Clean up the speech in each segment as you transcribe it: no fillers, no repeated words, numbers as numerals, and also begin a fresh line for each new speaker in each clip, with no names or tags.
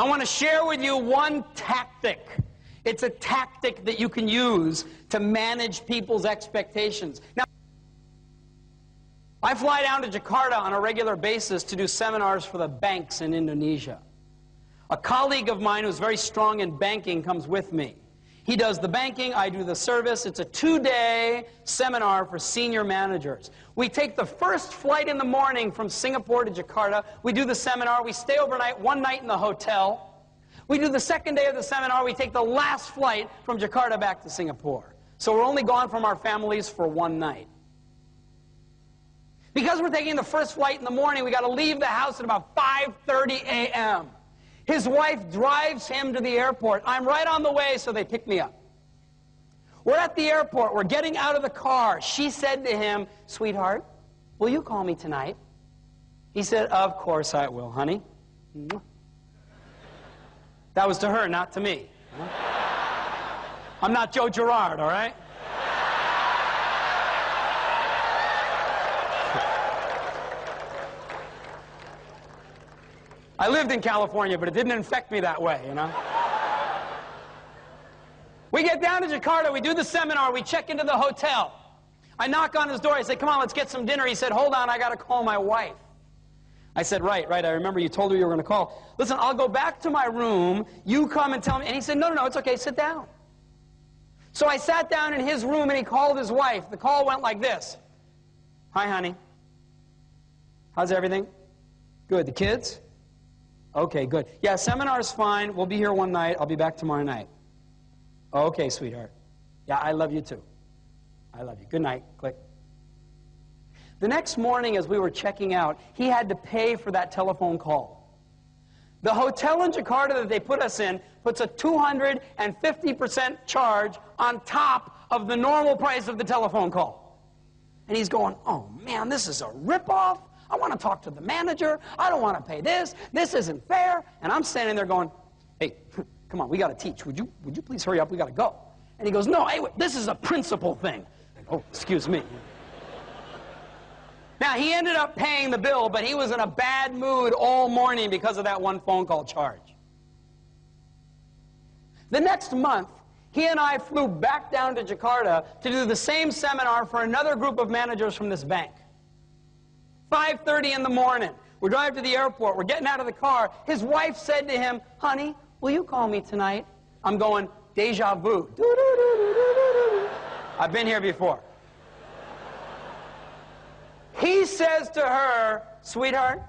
I want to share with you one tactic. It's a tactic that you can use to manage people's expectations. Now, I fly down to Jakarta on a regular basis to do seminars for the banks in Indonesia. A colleague of mine who's very strong in banking comes with me. He does the banking, I do the service. It's a 2-day seminar for senior managers. We take the first flight in the morning from Singapore to Jakarta. We do the seminar. We stay overnight, one night in the hotel. We do the second day of the seminar. We take the last flight from Jakarta back to Singapore. So we're only gone from our families for one night. Because we're taking the first flight in the morning, we got to leave the house at about 5:30 a.m. His wife drives him to the airport. I'm right on the way, so they pick me up. We're at the airport. We're getting out of the car. She said to him, "Sweetheart, will you call me tonight?" He said, "Of course I will, honey." That was to her, not to me. I'm not Joe Girard, all right? I lived in California, but it didn't infect me that way, you know? We get down to Jakarta, we do the seminar, we check into the hotel. I knock on his door, I say, "Come on, let's get some dinner." He said, "Hold on, I got to call my wife." I said, right, I remember you told her you were going to call. "Listen, I'll go back to my room, you come and tell me." And he said, no, it's okay, sit down. So I sat down in his room and he called his wife. The call went like this. "Hi, honey. How's everything?" "Good. The kids?" "Okay, good. Yeah, seminar's fine. We'll be here one night. I'll be back tomorrow night." "Okay, sweetheart. Yeah, I love you too. I love you. Good night." Click. The next morning as we were checking out, he had to pay for that telephone call. The hotel in Jakarta that they put us in puts a 250% charge on top of the normal price of the telephone call. And he's going, "Oh man, this is a ripoff. I want to talk to the manager. I don't want to pay this. This isn't fair." And I'm standing there going, "Hey, come on, we got to teach. Would you please hurry up? We got to go." And he goes, "No, hey, wait, this is a principle thing." "Oh, excuse me." Now, he ended up paying the bill, but he was in a bad mood all morning because of that one phone call charge. The next month, he and I flew back down to Jakarta to do the same seminar for another group of managers from this bank. 5:30 in the morning. We drive to the airport. We're getting out of the car. His wife said to him, "Honey, will you call me tonight?" I'm going, deja vu. I've been here before. He says to her, "Sweetheart,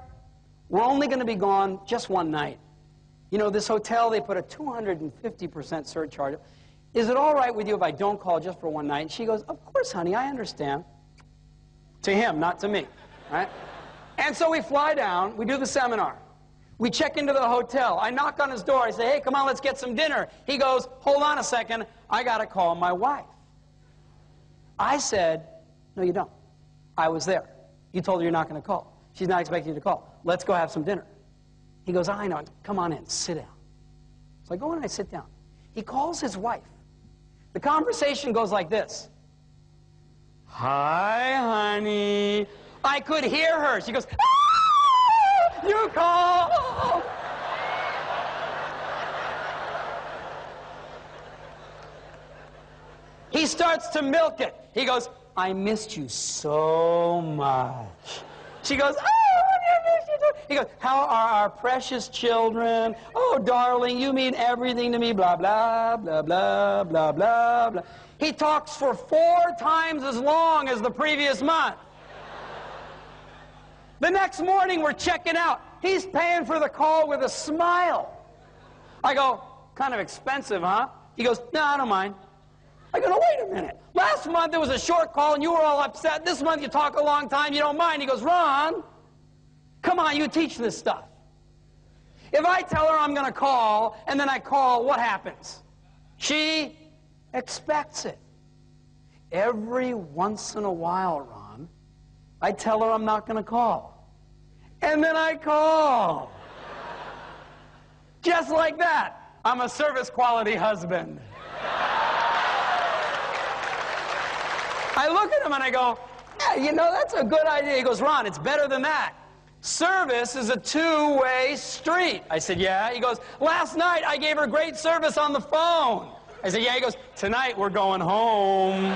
we're only going to be gone just one night. You know, this hotel, they put a 250% surcharge. Is it all right with you if I don't call just for one night?" And she goes, "Of course, honey, I understand." To him, not to me. Right? And so we fly down, we do the seminar. We check into the hotel. I knock on his door. I say, "Hey, come on, let's get some dinner." He goes, "Hold on a second, I got to call my wife." I said, "No, you don't. I was there. You told her you're not going to call. She's not expecting you to call. Let's go have some dinner." He goes, "I know. Come on in. Sit down." So I go in and I sit down. He calls his wife. The conversation goes like this. "Hi, honey." I could hear her. She goes, "Ah, you called." He starts to milk it. He goes, "I missed you so much." She goes, "Oh, I missed you too." He goes, "How are our precious children? Oh, darling, you mean everything to me, blah, blah, blah, blah, blah, blah, blah." He talks for 4 times as long as the previous month. The next morning, we're checking out. He's paying for the call with a smile. I go, "Kind of expensive, huh?" He goes, "No, I don't mind." I go, "No, wait a minute. Last month, it was a short call, and you were all upset. This month, you talk a long time. You don't mind." He goes, "Ron, come on, you teach this stuff. If I tell her I'm going to call, and then I call, what happens? She expects it. Every once in a while, Ron, I tell her I'm not going to call. And then I call. Just like that. I'm a service quality husband." I look at him and I go, "Yeah, you know, that's a good idea." He goes, "Ron, it's better than that. Service is a two-way street. I said, yeah. He goes, last night I gave her great service on the phone. I said, yeah. He goes, tonight we're going home.